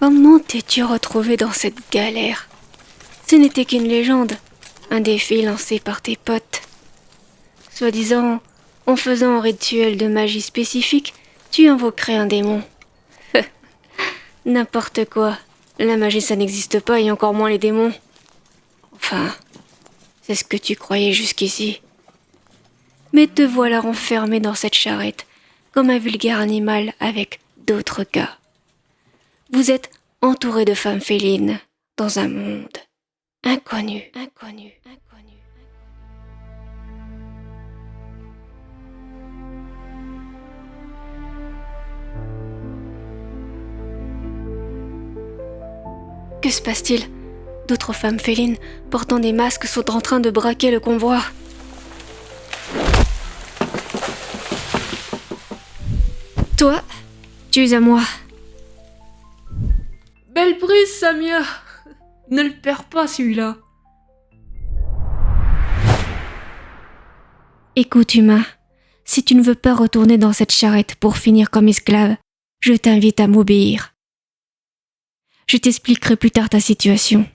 Comment t'es-tu retrouvé dans cette galère? Ce n'était qu'une légende, un défi lancé par tes potes. Soi-disant, en faisant un rituel de magie spécifique, tu invoquerais un démon. N'importe quoi. La magie, ça n'existe pas, et encore moins les démons. Enfin, c'est ce que tu croyais jusqu'ici. Mais te voilà enfermé dans cette charrette, comme un vulgaire animal avec d'autres gars. Vous êtes entouré de femmes félines, dans un monde inconnu. Que se passe-t-il? D'autres femmes félines, portant des masques, sont en train de braquer le convoi. Toi, tu es à moi. Belle prise, Samia. Ne le perds pas, celui-là. Écoute, humain, si tu ne veux pas retourner dans cette charrette pour finir comme esclave, je t'invite à m'obéir. Je t'expliquerai plus tard ta situation.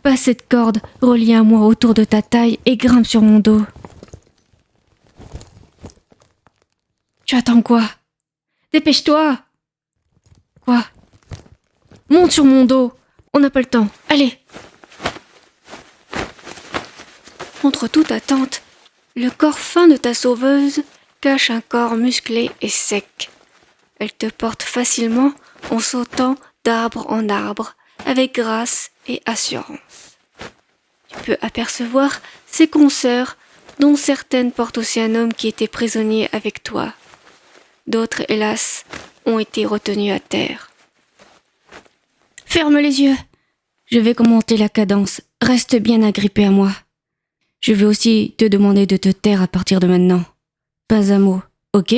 Passe cette corde reliée à moi autour de ta taille et grimpe sur mon dos. Tu attends quoi? Dépêche-toi! Quoi? Monte sur mon dos! On n'a pas le temps. Allez! Contre toute attente, le corps fin de ta sauveuse cache un corps musclé et sec. Elle te porte facilement en sautant d'arbre en arbre, avec grâce et assurance. Tu peux apercevoir ses consoeurs, dont certaines portent aussi un homme qui était prisonnier avec toi. D'autres, hélas, ont été retenus à terre. Ferme les yeux. Je vais commenter la cadence. Reste bien agrippé à moi. Je vais aussi te demander de te taire à partir de maintenant. Pas un mot, ok?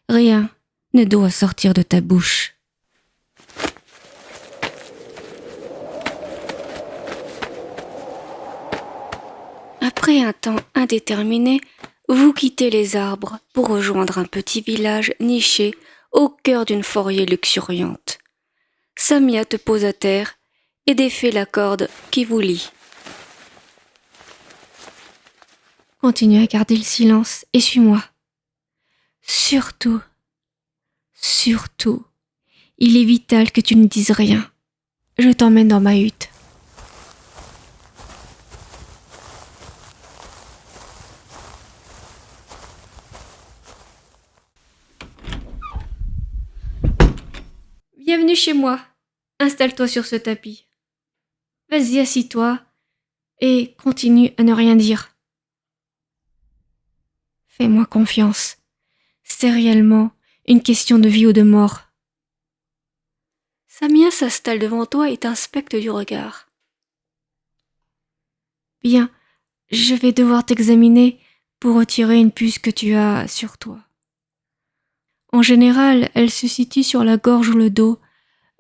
Rien ne doit sortir de ta bouche. Après un temps indéterminé, vous quittez les arbres pour rejoindre un petit village niché au cœur d'une forêt luxuriante. Samia te pose à terre et défait la corde qui vous lie. Continue à garder le silence et suis-moi. Surtout, il est vital que tu ne dises rien. Je t'emmène dans ma hutte. Bienvenue chez moi. Installe-toi sur ce tapis. Vas-y, assis-toi et continue à ne rien dire. Fais-moi confiance. C'est réellement une question de vie ou de mort. Samia s'installe devant toi et t'inspecte du regard. Bien, je vais devoir t'examiner pour retirer une puce que tu as sur toi. En général, elle se situe sur la gorge ou le dos.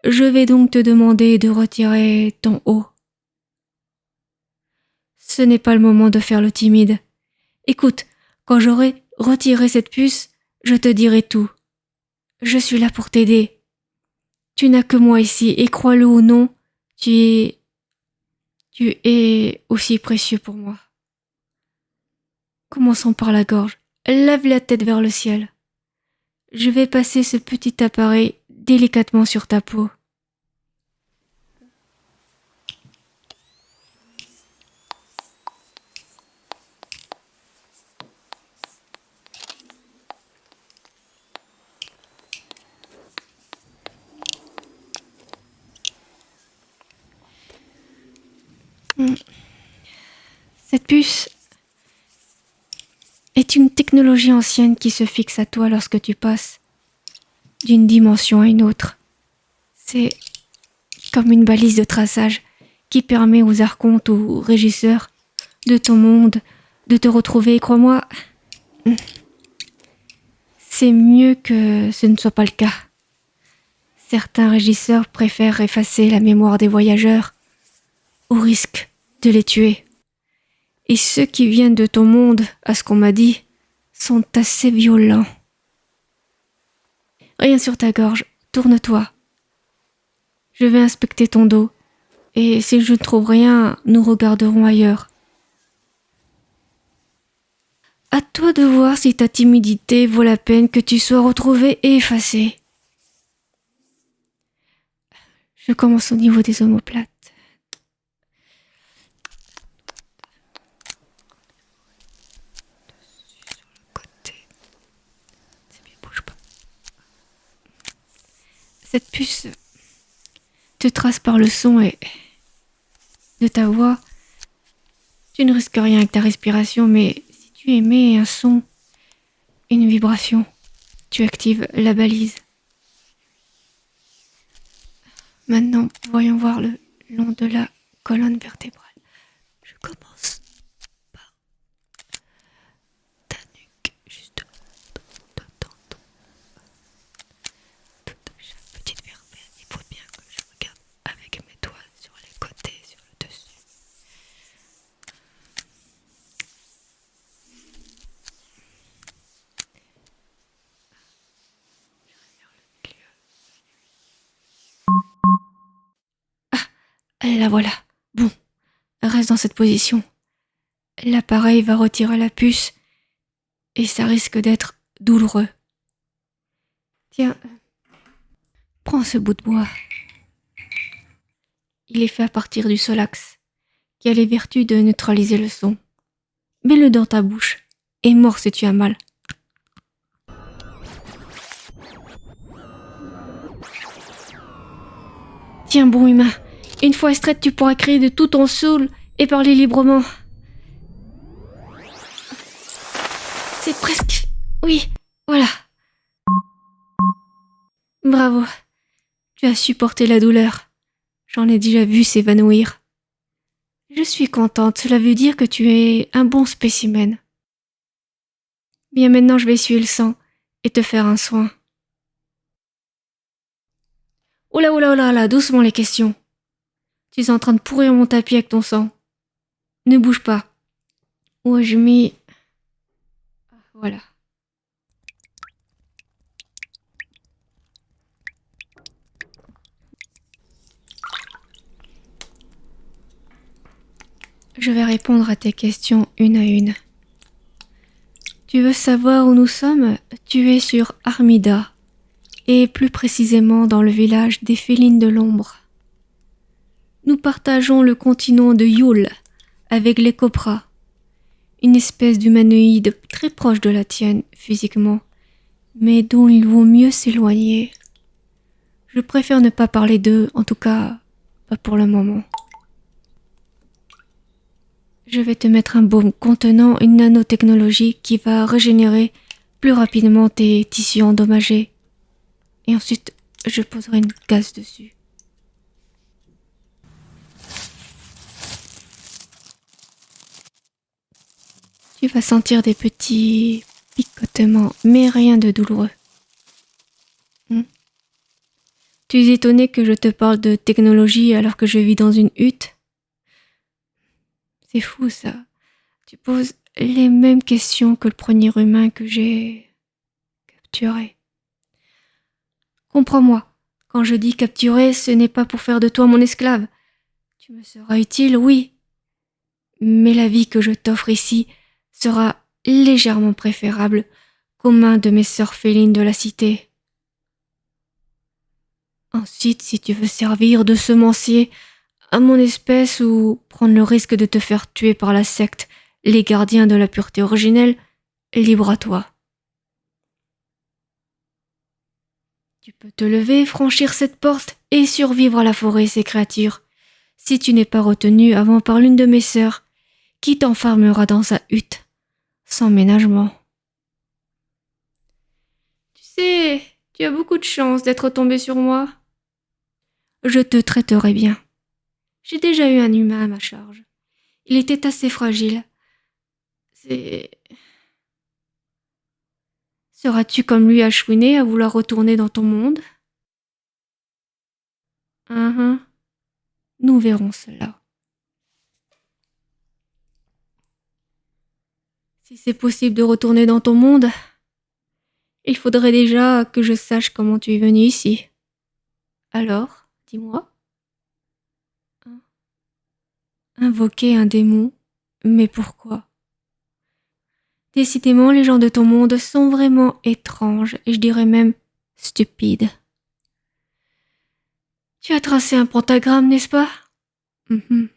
Je vais donc te demander de retirer ton haut. Ce n'est pas le moment de faire le timide. Écoute, quand j'aurai retiré cette puce, je te dirai tout. Je suis là pour t'aider. Tu n'as que moi ici, et crois-le ou non, tu es aussi précieux pour moi. Commençons par la gorge. Lève la tête vers le ciel. Je vais passer ce petit appareil délicatement sur ta peau. Cette puce est une technologie ancienne qui se fixe à toi lorsque tu passes d'une dimension à une autre. C'est comme une balise de traçage qui permet aux archontes ou aux régisseurs de ton monde de te retrouver. Crois-moi, c'est mieux que ce ne soit pas le cas. Certains régisseurs préfèrent effacer la mémoire des voyageurs au risque de les tuer. Et ceux qui viennent de ton monde, à ce qu'on m'a dit, sont assez violents. Rien sur ta gorge, tourne-toi. Je vais inspecter ton dos, et si je ne trouve rien, nous regarderons ailleurs. À toi de voir si ta timidité vaut la peine que tu sois retrouvée et effacée. Je commence au niveau des omoplates. Côté. C'est bien, bouge pas. Cette puce te trace par le son et de ta voix. Tu ne risques rien avec ta respiration, mais si tu émets un son, une vibration, tu actives la balise. Maintenant, voyons voir le long de la colonne vertébrale. Je commence par ta nuque, juste dans toute chaque petite vertèbre. Il faut bien que je regarde avec mes doigts sur les côtés, sur le dessus. La voilà. Bon, reste dans cette position. L'appareil va retirer la puce et ça risque d'être douloureux. Tiens, prends ce bout de bois. Il est fait à partir du solax, qui a les vertus de neutraliser le son. Mets-le dans ta bouche et mords si tu as mal. Tiens, bon humain, une fois extraite, tu pourras crier de tout ton soul et parler librement. C'est presque... Oui, voilà. Bravo. Tu as supporté la douleur. J'en ai déjà vu s'évanouir. Je suis contente, cela veut dire que tu es un bon spécimen. Bien, maintenant je vais essuyer le sang et te faire un soin. Oula, oula, oula, là, doucement les questions. Tu es en train de pourrir mon tapis avec ton sang. Ne bouge pas. Où ai-je mis... Voilà. Je vais répondre à tes questions une à une. Tu veux savoir où nous sommes? Tu es sur Armida, et plus précisément dans le village des Félines de l'Ombre. Nous partageons le continent de Yule avec les Copras, une espèce d'humanoïde très proche de la tienne physiquement, mais dont il vaut mieux s'éloigner. Je préfère ne pas parler d'eux, en tout cas pas pour le moment. Je vais te mettre un baume contenant une nanotechnologie qui va régénérer plus rapidement tes tissus endommagés. Et ensuite, je poserai une gaze dessus. Tu vas sentir des petits picotements, mais rien de douloureux. Tu es étonné que je te parle de technologie alors que je vis dans une hutte? C'est fou ça. Tu poses les mêmes questions que le premier humain que j'ai capturé. Comprends-moi, quand je dis capturer, ce n'est pas pour faire de toi mon esclave. Tu me seras utile, oui. Mais la vie que je t'offre ici sera légèrement préférable qu'aux mains de mes sœurs félines de la cité. Ensuite, si tu veux servir de semencier à mon espèce ou prendre le risque de te faire tuer par la secte, les gardiens de la pureté originelle, libre à toi. Tu peux te lever, franchir cette porte et survivre à la forêt et ses créatures, si tu n'es pas retenu avant par l'une de mes sœurs, qui t'enfermera dans sa hutte, sans ménagement. Tu sais, tu as beaucoup de chance d'être tombé sur moi. Je te traiterai bien. J'ai déjà eu un humain à ma charge. Il était assez fragile. Seras-tu comme lui à chouiner, à vouloir retourner dans ton monde? Nous verrons cela. Si c'est possible de retourner dans ton monde, il faudrait déjà que je sache comment tu es venu ici. Alors, dis-moi. Invoquer un démon? Mais pourquoi? Décidément, les gens de ton monde sont vraiment étranges, et je dirais même stupides. Tu as tracé un pentagramme, n'est-ce pas? Mhm.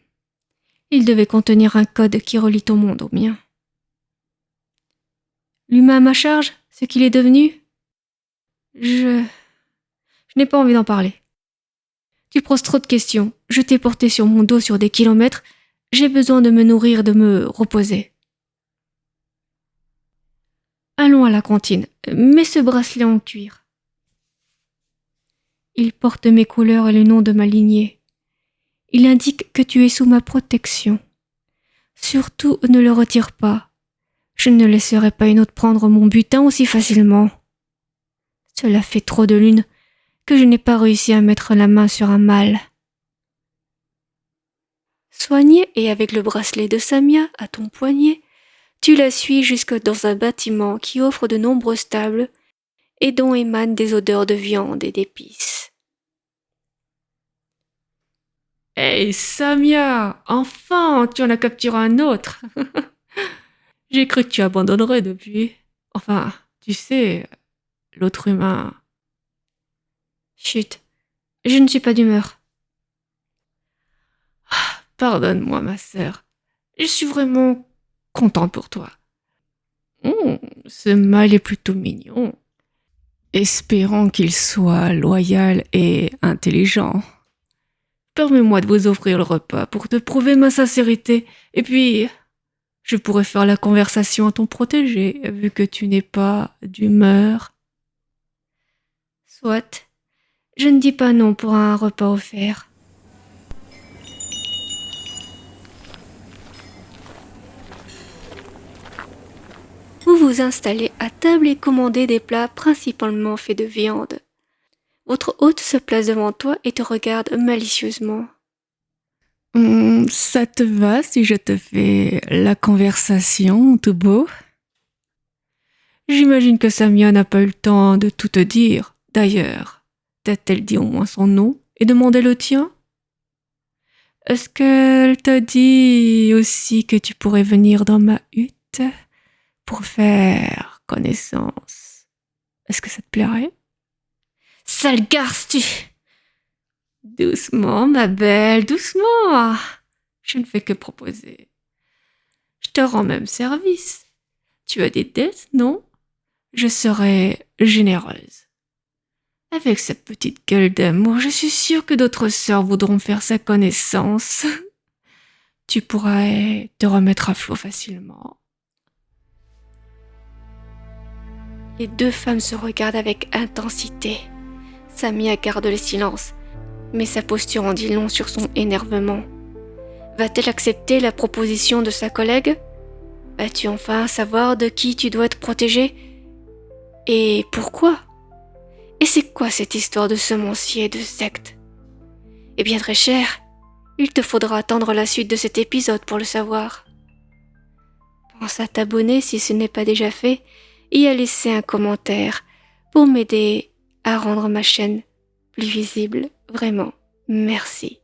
Il devait contenir un code qui relie ton monde au mien. L'humain à ma charge, ce qu'il est devenu? Je n'ai pas envie d'en parler. Tu poses trop de questions. Je t'ai porté sur mon dos sur des kilomètres. J'ai besoin de me nourrir, de me reposer. Allons à la cantine. Mets ce bracelet en cuir. Il porte mes couleurs et le nom de ma lignée. Il indique que tu es sous ma protection. Surtout, ne le retire pas. Je ne laisserai pas une autre prendre mon butin aussi facilement. Cela fait trop de lune que je n'ai pas réussi à mettre la main sur un mâle. Soignée et avec le bracelet de Samia à ton poignet, tu la suis jusque dans un bâtiment qui offre de nombreuses tables et dont émanent des odeurs de viande et d'épices. Hey, Samia! Enfin, tu en as capturé un autre! J'ai cru que tu abandonnerais depuis. Enfin, tu sais, l'autre humain. Chut, je ne suis pas d'humeur. Pardonne-moi, ma sœur. Je suis vraiment contente pour toi. Ce mâle est plutôt mignon. Espérons qu'il soit loyal et intelligent. Permets-moi de vous offrir le repas pour te prouver ma sincérité. Et puis, je pourrais faire la conversation à ton protégé, vu que tu n'es pas d'humeur. Soit, je ne dis pas non pour un repas offert. Vous vous installez à table et commandez des plats principalement faits de viande. Votre hôte se place devant toi et te regarde malicieusement. Ça te va si je te fais la conversation tout beau? J'imagine que Samia n'a pas eu le temps de tout te dire. D'ailleurs, t'a-t-elle dit au moins son nom et demandé le tien? Est-ce qu'elle t'a dit aussi que tu pourrais venir dans ma hutte pour faire connaissance? Est-ce que ça te plairait? Sale garce, tu... Doucement, ma belle, doucement. Je ne fais que proposer. Je te rends même service. Tu as des dettes, non? Je serai généreuse. Avec cette petite gueule d'amour, je suis sûre que d'autres sœurs voudront faire sa connaissance. Tu pourrais te remettre à flot facilement. Les deux femmes se regardent avec intensité. Samia garde le silence, mais sa posture en dit long sur son énervement. Va-t-elle accepter la proposition de sa collègue? Vas-tu enfin savoir de qui tu dois te protéger? Et pourquoi? Et c'est quoi cette histoire de semencier et de secte? Eh bien très cher, il te faudra attendre la suite de cet épisode pour le savoir. Pense à t'abonner si ce n'est pas déjà fait et à laisser un commentaire pour m'aider à rendre ma chaîne plus visible. Vraiment, merci.